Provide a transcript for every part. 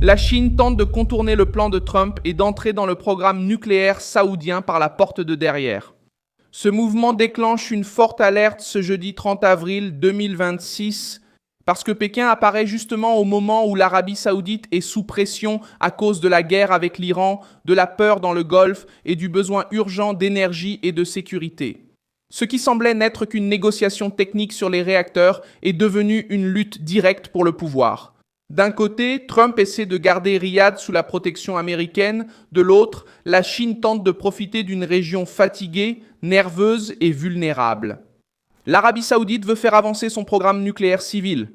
La Chine tente de contourner le plan de Trump et d'entrer dans le programme nucléaire saoudien par la porte de derrière. Ce mouvement déclenche une forte alerte ce jeudi 30 avril 2026 parce que Pékin apparaît justement au moment où l'Arabie saoudite est sous pression à cause de la guerre avec l'Iran, de la peur dans le Golfe et du besoin urgent d'énergie et de sécurité. Ce qui semblait n'être qu'une négociation technique sur les réacteurs est devenu une lutte directe pour le pouvoir. D'un côté, Trump essaie de garder Riyad sous la protection américaine, de l'autre, la Chine tente de profiter d'une région fatiguée, nerveuse et vulnérable. L'Arabie saoudite veut faire avancer son programme nucléaire civil.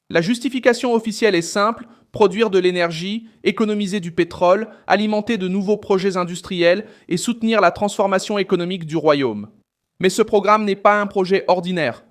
La justification officielle est simple, produire de l'énergie, économiser du pétrole, alimenter de nouveaux projets industriels et soutenir la transformation économique du royaume. Mais ce programme n'est pas un projet ordinaire.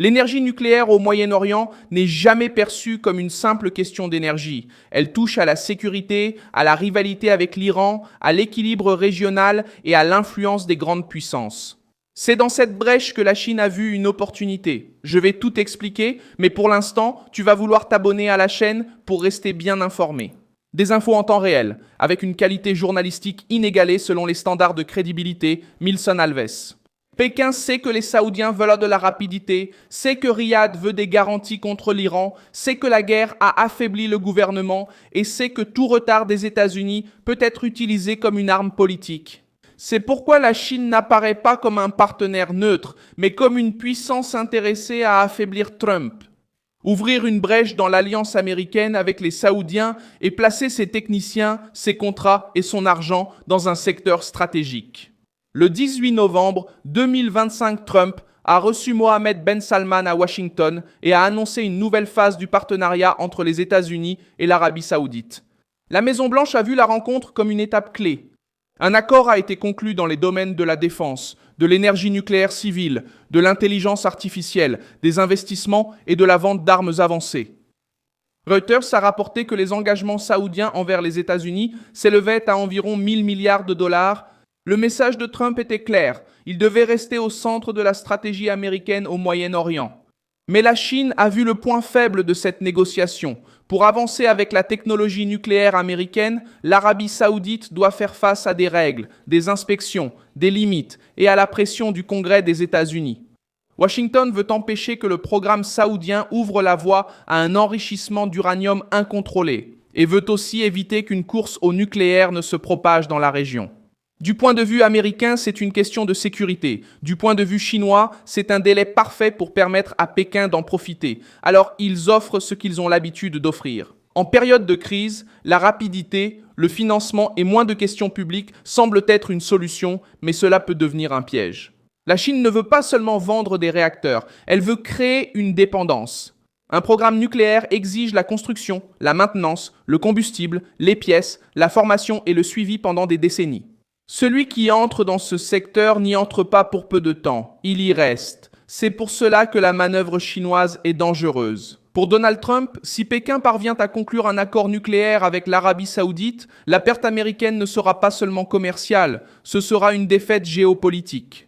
L'énergie nucléaire au Moyen-Orient n'est jamais perçue comme une simple question d'énergie. Elle touche à la sécurité, à la rivalité avec l'Iran, à l'équilibre régional et à l'influence des grandes puissances. C'est dans cette brèche que la Chine a vu une opportunité. Je vais tout expliquer, mais pour l'instant, tu vas vouloir t'abonner à la chaîne pour rester bien informé. Des infos en temps réel, avec une qualité journalistique inégalée selon les standards de crédibilité Milson Alves. Pékin sait que les Saoudiens veulent de la rapidité, sait que Riyad veut des garanties contre l'Iran, sait que la guerre a affaibli le gouvernement et sait que tout retard des États-Unis peut être utilisé comme une arme politique. C'est pourquoi la Chine n'apparaît pas comme un partenaire neutre, mais comme une puissance intéressée à affaiblir Trump. Ouvrir une brèche dans l'alliance américaine avec les Saoudiens et placer ses techniciens, ses contrats et son argent dans un secteur stratégique. Le 18 novembre 2025, Trump a reçu Mohammed Ben Salman à Washington et a annoncé une nouvelle phase du partenariat entre les États-Unis et l'Arabie saoudite. La Maison-Blanche a vu la rencontre comme une étape clé. Un accord a été conclu dans les domaines de la défense, de l'énergie nucléaire civile, de l'intelligence artificielle, des investissements et de la vente d'armes avancées. Reuters a rapporté que les engagements saoudiens envers les États-Unis s'élevaient à environ 1000 milliards de dollars. Le message de Trump était clair, il devait rester au centre de la stratégie américaine au Moyen-Orient. Mais la Chine a vu le point faible de cette négociation. Pour avancer avec la technologie nucléaire américaine, l'Arabie saoudite doit faire face à des règles, des inspections, des limites et à la pression du Congrès des États-Unis. Washington veut empêcher que le programme saoudien ouvre la voie à un enrichissement d'uranium incontrôlé et veut aussi éviter qu'une course au nucléaire ne se propage dans la région. Du point de vue américain, c'est une question de sécurité. Du point de vue chinois, c'est un délai parfait pour permettre à Pékin d'en profiter. Alors, ils offrent ce qu'ils ont l'habitude d'offrir. En période de crise, la rapidité, le financement et moins de questions publiques semblent être une solution, mais cela peut devenir un piège. La Chine ne veut pas seulement vendre des réacteurs, elle veut créer une dépendance. Un programme nucléaire exige la construction, la maintenance, le combustible, les pièces, la formation et le suivi pendant des décennies. Celui qui entre dans ce secteur n'y entre pas pour peu de temps, il y reste. C'est pour cela que la manœuvre chinoise est dangereuse. Pour Donald Trump, si Pékin parvient à conclure un accord nucléaire avec l'Arabie saoudite, la perte américaine ne sera pas seulement commerciale, ce sera une défaite géopolitique.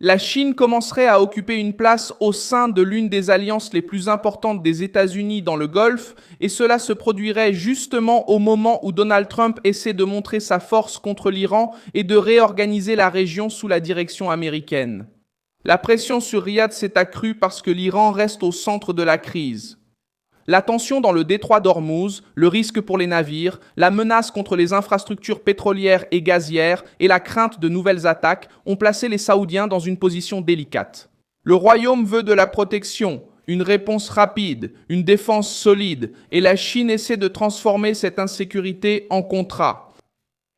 La Chine commencerait à occuper une place au sein de l'une des alliances les plus importantes des États-Unis dans le Golfe, et cela se produirait justement au moment où Donald Trump essaie de montrer sa force contre l'Iran et de réorganiser la région sous la direction américaine. La pression sur Riyad s'est accrue parce que l'Iran reste au centre de la crise. La tension dans le détroit d'Ormuz, le risque pour les navires, la menace contre les infrastructures pétrolières et gazières et la crainte de nouvelles attaques ont placé les Saoudiens dans une position délicate. Le royaume veut de la protection, une réponse rapide, une défense solide, et la Chine essaie de transformer cette insécurité en contrat.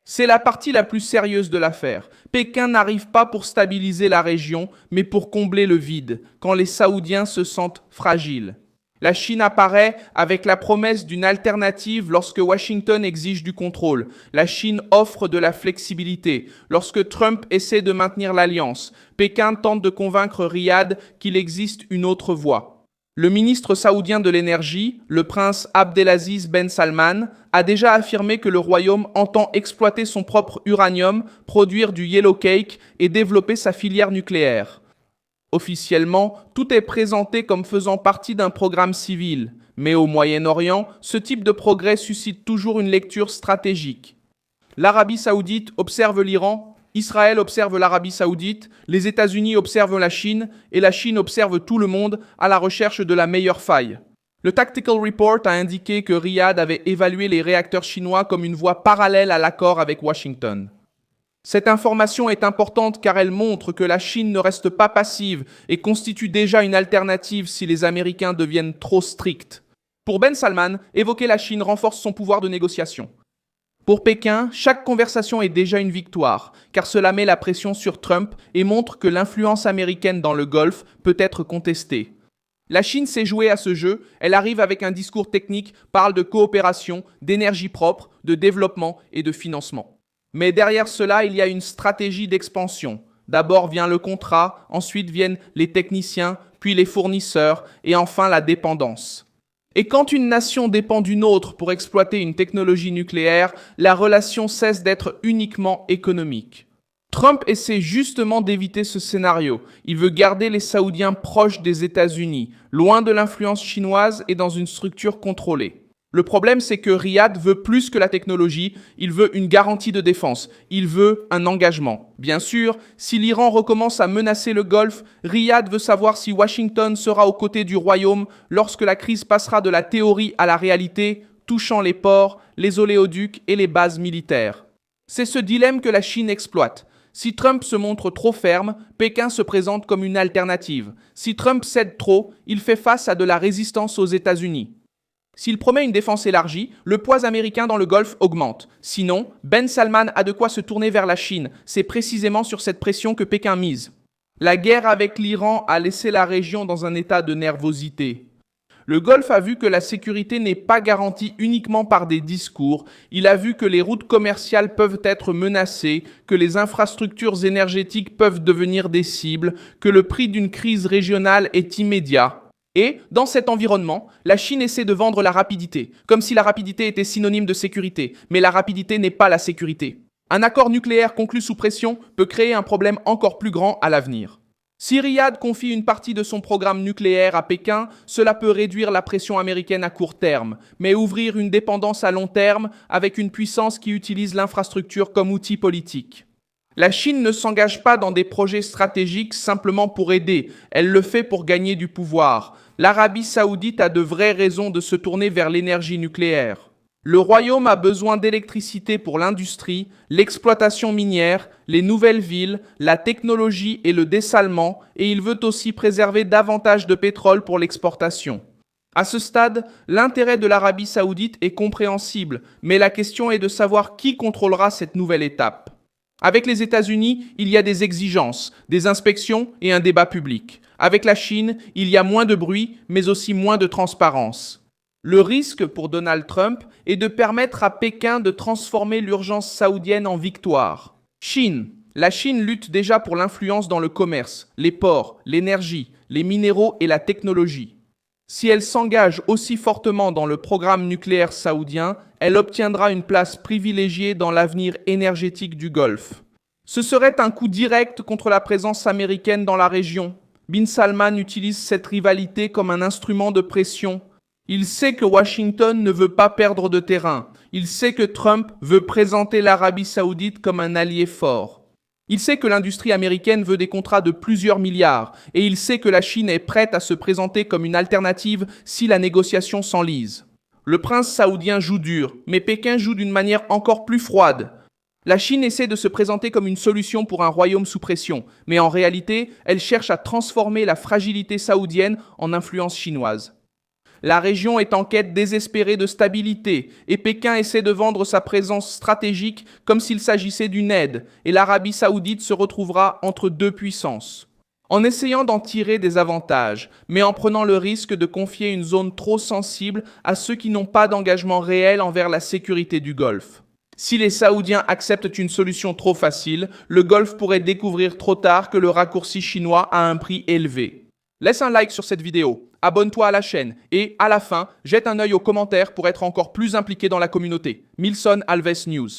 C'est la partie la plus sérieuse de l'affaire. Pékin n'arrive pas pour stabiliser la région, mais pour combler le vide, quand les Saoudiens se sentent fragiles. La Chine apparaît avec la promesse d'une alternative lorsque Washington exige du contrôle. La Chine offre de la flexibilité. Lorsque Trump essaie de maintenir l'alliance, Pékin tente de convaincre Riyad qu'il existe une autre voie. Le ministre saoudien de l'énergie, le prince Abdelaziz Ben Salman, a déjà affirmé que le royaume entend exploiter son propre uranium, produire du yellow cake et développer sa filière nucléaire. Officiellement, tout est présenté comme faisant partie d'un programme civil, Mais au Moyen-Orient, ce type de progrès suscite toujours une lecture stratégique. L'Arabie saoudite observe l'Iran, Israël observe l'Arabie saoudite, les États-Unis observent la Chine et la Chine observe tout le monde à la recherche de la meilleure faille. Le Tactical Report a indiqué que Riyad avait évalué les réacteurs chinois comme une voie parallèle à l'accord avec Washington. Cette information est importante car elle montre que la Chine ne reste pas passive et constitue déjà une alternative si les Américains deviennent trop stricts. Pour Ben Salman, évoquer la Chine renforce son pouvoir de négociation. Pour Pékin, chaque conversation est déjà une victoire, car cela met la pression sur Trump et montre que l'influence américaine dans le Golfe peut être contestée. La Chine sait jouer à ce jeu, elle arrive avec un discours technique, parle de coopération, d'énergie propre, de développement et de financement. Mais derrière cela, il y a une stratégie d'expansion. D'abord vient le contrat, ensuite viennent les techniciens, puis les fournisseurs et enfin la dépendance. Et quand une nation dépend d'une autre pour exploiter une technologie nucléaire, la relation cesse d'être uniquement économique. Trump essaie justement d'éviter ce scénario. Il veut garder les Saoudiens proches des États-Unis, loin de l'influence chinoise et dans une structure contrôlée. Le problème, c'est que Riyad veut plus que la technologie, il veut une garantie de défense, il veut un engagement. Bien sûr, si l'Iran recommence à menacer le Golfe, Riyad veut savoir si Washington sera aux côtés du royaume lorsque la crise passera de la théorie à la réalité, touchant les ports, les oléoducs et les bases militaires. C'est ce dilemme que la Chine exploite. Si Trump se montre trop ferme, Pékin se présente comme une alternative. Si Trump cède trop, il fait face à de la résistance aux États-Unis. S'il promet une défense élargie, le poids américain dans le Golfe augmente. Sinon, Ben Salman a de quoi se tourner vers la Chine. C'est précisément sur cette pression que Pékin mise. La guerre avec l'Iran a laissé la région dans un état de nervosité. Le Golfe a vu que la sécurité n'est pas garantie uniquement par des discours. Il a vu que les routes commerciales peuvent être menacées, que les infrastructures énergétiques peuvent devenir des cibles, que le prix d'une crise régionale est immédiat. Et, dans cet environnement, la Chine essaie de vendre la rapidité, comme si la rapidité était synonyme de sécurité. Mais la rapidité n'est pas la sécurité. Un accord nucléaire conclu sous pression peut créer un problème encore plus grand à l'avenir. Si Riyad confie une partie de son programme nucléaire à Pékin, cela peut réduire la pression américaine à court terme, mais ouvrir une dépendance à long terme avec une puissance qui utilise l'infrastructure comme outil politique. La Chine ne s'engage pas dans des projets stratégiques simplement pour aider, elle le fait pour gagner du pouvoir. L'Arabie saoudite a de vraies raisons de se tourner vers l'énergie nucléaire. Le royaume a besoin d'électricité pour l'industrie, l'exploitation minière, les nouvelles villes, la technologie et le dessalement, et il veut aussi préserver davantage de pétrole pour l'exportation. À ce stade, l'intérêt de l'Arabie saoudite est compréhensible, mais la question est de savoir qui contrôlera cette nouvelle étape. Avec les États-Unis, il y a des exigences, des inspections et un débat public. Avec la Chine, il y a moins de bruit, mais aussi moins de transparence. Le risque pour Donald Trump est de permettre à Pékin de transformer l'urgence saoudienne en victoire. Chine. La Chine lutte déjà pour l'influence dans le commerce, les ports, l'énergie, les minéraux et la technologie. Si elle s'engage aussi fortement dans le programme nucléaire saoudien, elle obtiendra une place privilégiée dans l'avenir énergétique du Golfe. Ce serait un coup direct contre la présence américaine dans la région. Bin Salman utilise cette rivalité comme un instrument de pression. Il sait que Washington ne veut pas perdre de terrain. Il sait que Trump veut présenter l'Arabie saoudite comme un allié fort. Il sait que l'industrie américaine veut des contrats de plusieurs milliards. Et il sait que la Chine est prête à se présenter comme une alternative si la négociation s'enlise. Le prince saoudien joue dur, mais Pékin joue d'une manière encore plus froide. La Chine essaie de se présenter comme une solution pour un royaume sous pression, mais en réalité, elle cherche à transformer la fragilité saoudienne en influence chinoise. La région est en quête désespérée de stabilité et Pékin essaie de vendre sa présence stratégique comme s'il s'agissait d'une aide et l'Arabie saoudite se retrouvera entre deux puissances. En essayant d'en tirer des avantages, mais en prenant le risque de confier une zone trop sensible à ceux qui n'ont pas d'engagement réel envers la sécurité du Golfe. Si les Saoudiens acceptent une solution trop facile, le Golfe pourrait découvrir trop tard que le raccourci chinois a un prix élevé. Laisse un like sur cette vidéo, abonne-toi à la chaîne et, à la fin, jette un œil aux commentaires pour être encore plus impliqué dans la communauté. Milson Alves News.